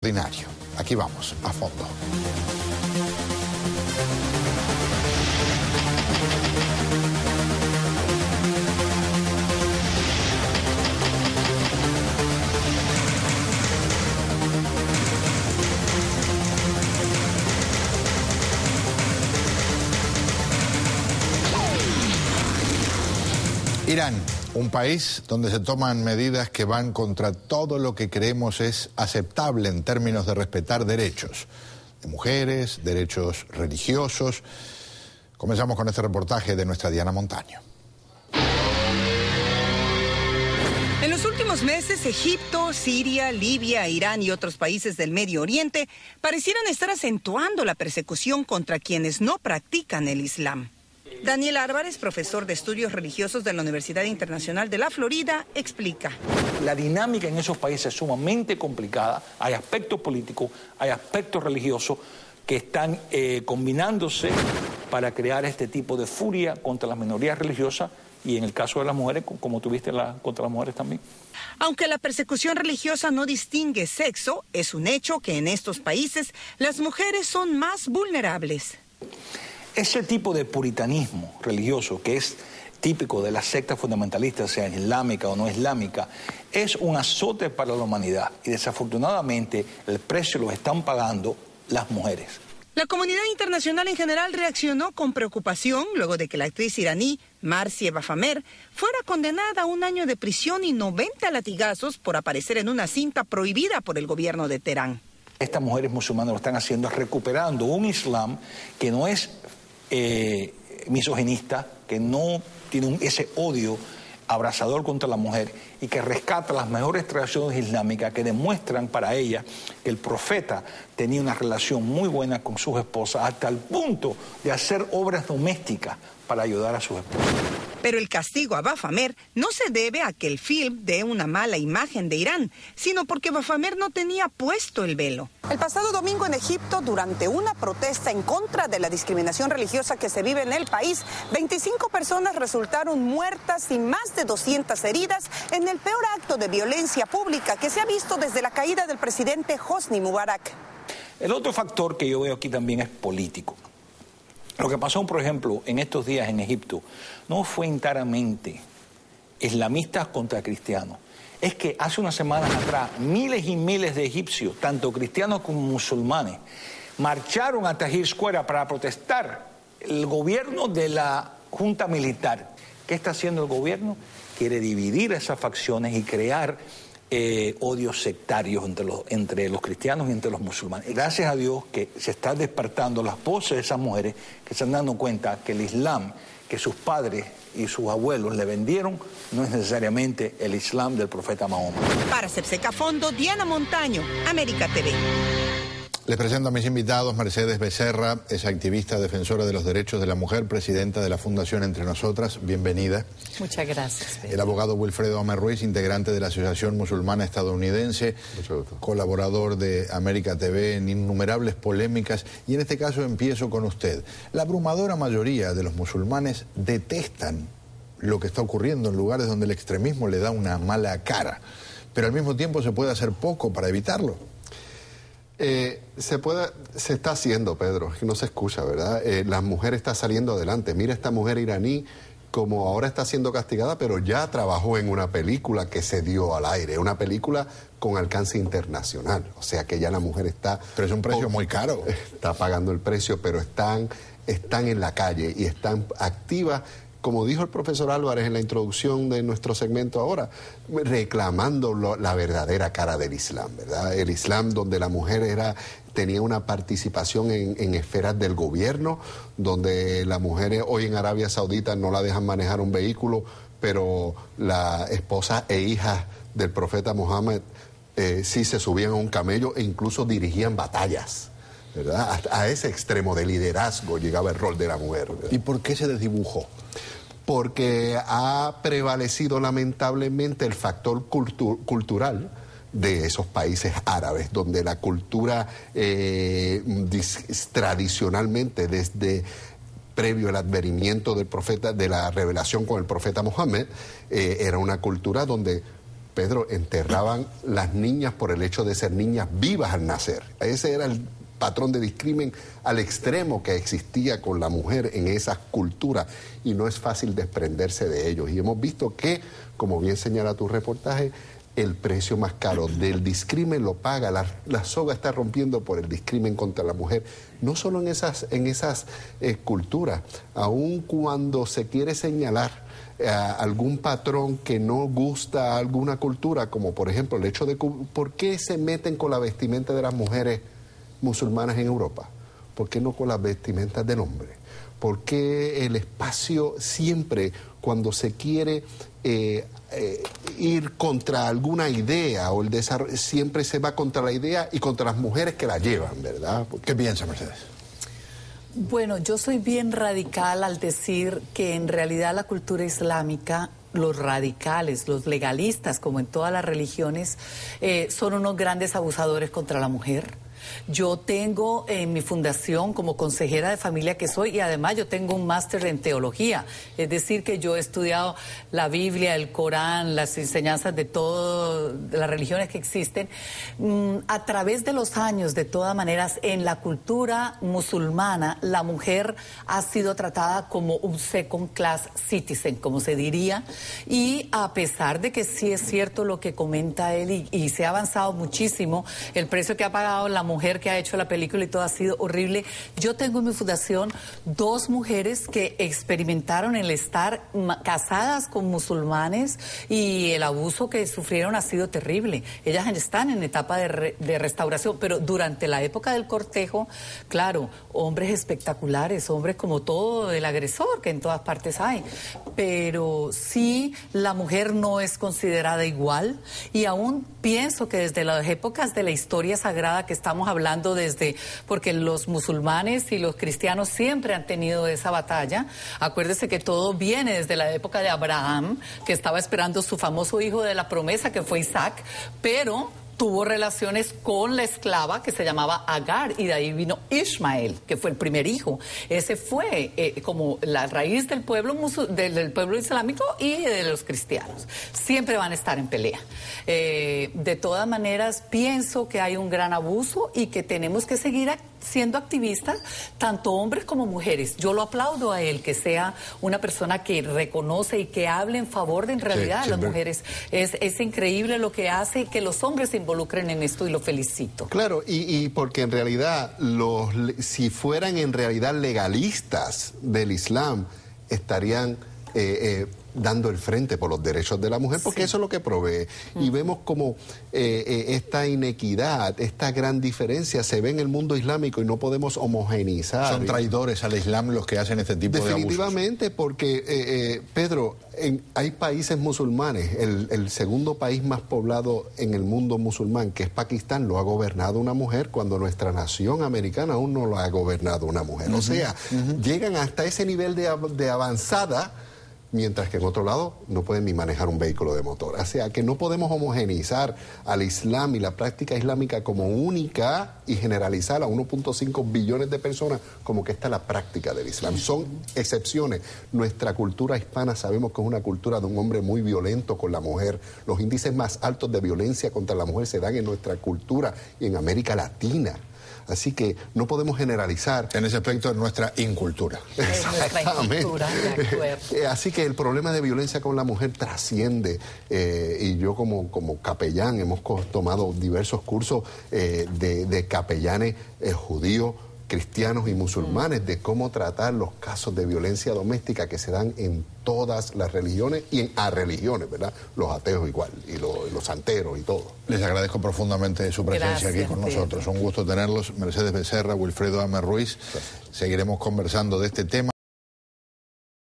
Ordinario. Aquí vamos, a fondo. Irán, un país donde se toman medidas que van contra todo lo que creemos es aceptable en términos de respetar derechos de mujeres, derechos religiosos. Comenzamos con este reportaje de nuestra Diana Montaño. En los últimos meses, Egipto, Siria, Libia, Irán y otros países del Medio Oriente parecieran estar acentuando la persecución contra quienes no practican el Islam. Daniel Álvarez, profesor de estudios religiosos de la Universidad Internacional de la Florida, explica. La dinámica en esos países es sumamente complicada. Hay aspectos políticos, hay aspectos religiosos que están combinándose para crear este tipo de furia contra las minorías religiosas y en el caso de las mujeres, como tuviste contra las mujeres también. Aunque la persecución religiosa no distingue sexo, es un hecho que en estos países las mujeres son más vulnerables. Ese tipo de puritanismo religioso que es típico de las sectas fundamentalistas, sea islámica o no islámica, es un azote para la humanidad y desafortunadamente el precio lo están pagando las mujeres. La comunidad internacional en general reaccionó con preocupación luego de que la actriz iraní Marcie Bafamer fuera condenada a 1 año de prisión y 90 latigazos por aparecer en una cinta prohibida por el gobierno de Teherán. Estas mujeres musulmanas lo están haciendo recuperando un Islam que no es misoginista, que no tiene ese odio abrazador contra la mujer y que rescata las mejores tradiciones islámicas que demuestran para ella que el profeta tenía una relación muy buena con sus esposas hasta el punto de hacer obras domésticas para ayudar a sus esposas. Pero el castigo a Bafamer no se debe a que el film dé una mala imagen de Irán, sino porque Bafamer no tenía puesto el velo. El pasado domingo en Egipto, durante una protesta en contra de la discriminación religiosa que se vive en el país, 25 personas resultaron muertas y más de 200 heridas en el peor acto de violencia pública que se ha visto desde la caída del presidente Hosni Mubarak. El otro factor que yo veo aquí también es político. Lo que pasó, por ejemplo, en estos días en Egipto no fue enteramente islamistas contra cristianos. Es que hace unas semanas atrás miles y miles de egipcios, tanto cristianos como musulmanes, marcharon a Tahrir Square para protestar el gobierno de la junta militar. ¿Qué está haciendo el gobierno? Quiere dividir esas facciones y crear odios sectarios entre los cristianos y entre los musulmanes. Gracias a Dios que se están despertando las voces de esas mujeres que se están dando cuenta que el Islam que sus padres y sus abuelos le vendieron no es necesariamente el Islam del profeta Mahoma. Para Cerseca Fondo, Diana Montaño, América TV. Les presento a mis invitados. Mercedes Becerra es activista defensora de los derechos de la mujer, presidenta de la Fundación Entre Nosotras. Bienvenida. Muchas gracias, Pedro. El abogado Wilfredo Homer Ruiz, integrante de la Asociación Musulmana Estadounidense, colaborador de América TV en innumerables polémicas. Y en este caso empiezo con usted. La abrumadora mayoría de los musulmanes detestan lo que está ocurriendo en lugares donde el extremismo le da una mala cara. Pero al mismo tiempo se puede hacer poco para evitarlo. Se está haciendo, Pedro, es que no se escucha, ¿verdad? La mujer está saliendo adelante. Mira esta mujer iraní como ahora está siendo castigada, pero ya trabajó en una película que se dio al aire, una película con alcance internacional. O sea que ya la mujer está... Pero es un precio muy caro. Está pagando el precio, pero están en la calle y están activas. Como dijo el profesor Álvarez en la introducción de nuestro segmento ahora, reclamando la verdadera cara del Islam, ¿verdad? El Islam donde la mujer tenía una participación en esferas del gobierno, donde las mujeres hoy en Arabia Saudita no la dejan manejar un vehículo, pero la esposa e hija del profeta Mohammed sí se subían a un camello e incluso dirigían batallas, ¿verdad? A ese extremo de liderazgo llegaba el rol de la mujer, ¿verdad? ¿Y por qué se desdibujó? Porque ha prevalecido lamentablemente el factor cultural de esos países árabes, donde la cultura tradicionalmente desde previo al advenimiento del profeta, de la revelación con el profeta Mohammed, era una cultura donde Pedro, enterraban las niñas por el hecho de ser niñas vivas al nacer. Ese era el patrón de discrimen al extremo que existía con la mujer en esas culturas, y no es fácil desprenderse de ellos. Y hemos visto que, como bien señala tu reportaje, el precio más caro del discrimen lo paga, la soga está rompiendo por el discrimen contra la mujer, no solo en esas culturas, aun cuando se quiere señalar algún patrón que no gusta a alguna cultura, como por ejemplo el hecho de ¿por qué se meten con la vestimenta de las mujeres musulmanas en Europa? ¿Por qué no con las vestimentas del hombre? ¿Por qué el espacio siempre, cuando se quiere ir contra alguna idea o el desarrollo, siempre se va contra la idea y contra las mujeres que la llevan, ¿verdad? ¿Qué piensa, Mercedes? Bueno, yo soy bien radical al decir que en realidad la cultura islámica, los radicales, los legalistas, como en todas las religiones, son unos grandes abusadores contra la mujer. Yo tengo en mi fundación, como consejera de familia que soy, y además yo tengo un máster en teología, es decir que yo he estudiado la Biblia, el Corán, las enseñanzas de todas las religiones que existen. A través de los años, de todas maneras, en la cultura musulmana, la mujer ha sido tratada como un second class citizen, como se diría, y a pesar de que sí es cierto lo que comenta él y se ha avanzado muchísimo, el precio que ha pagado la mujer que ha hecho la película y todo ha sido horrible. Yo tengo en mi fundación 2 mujeres que experimentaron el estar casadas con musulmanes y el abuso que sufrieron ha sido terrible. Ellas están en etapa de restauración, pero durante la época del cortejo, claro, hombres espectaculares, hombres como todo el agresor que en todas partes hay, pero sí la mujer no es considerada igual, y aún pienso que desde las épocas de la historia sagrada que estamos hablando porque los musulmanes y los cristianos siempre han tenido esa batalla. Acuérdese que todo viene desde la época de Abraham, que estaba esperando su famoso hijo de la promesa, que fue Isaac, pero tuvo relaciones con la esclava que se llamaba Agar, y de ahí vino Ismael, que fue el primer hijo. Ese fue como la raíz del pueblo islámico y de los cristianos. Siempre van a estar en pelea. De todas maneras, pienso que hay un gran abuso y que tenemos que seguir siendo activistas, tanto hombres como mujeres. Yo lo aplaudo a él, que sea una persona que reconoce y que hable en favor de, en realidad, de las mujeres. Es increíble lo que hace, que los hombres se involucren en esto, y lo felicito. Claro, y porque en realidad, si fueran en realidad legalistas del Islam, estarían dando el frente por los derechos de la mujer, porque eso es lo que provee. Y vemos como esta inequidad, esta gran diferencia se ve en el mundo islámico, y no podemos homogeneizar. Son traidores al Islam los que hacen este tipo de abusos. Definitivamente, porque, Pedro, hay países musulmanes, el segundo país más poblado en el mundo musulmán, que es Pakistán, lo ha gobernado una mujer, cuando nuestra nación americana aún no lo ha gobernado una mujer. O sea, llegan hasta ese nivel de avanzada, mientras que en otro lado no pueden ni manejar un vehículo de motor. O sea, que no podemos homogeneizar al Islam y la práctica islámica como única y generalizar a 1.5 billones de personas como que esta es la práctica del Islam. Son excepciones. Nuestra cultura hispana sabemos que es una cultura de un hombre muy violento con la mujer. Los índices más altos de violencia contra la mujer se dan en nuestra cultura y en América Latina. Así que no podemos generalizar. En ese aspecto, es nuestra incultura. Exactamente. Así que el problema de violencia con la mujer trasciende. Y yo como capellán hemos tomado diversos cursos de capellanes judíos, cristianos y musulmanes, de cómo tratar los casos de violencia doméstica que se dan en todas las religiones y en religiones, ¿verdad? Los ateos igual, y los santeros y todo. Les agradezco profundamente su presencia aquí con nosotros. Un gusto tenerlos. Mercedes Becerra, Wilfredo Amer Ruiz. Seguiremos conversando de este tema.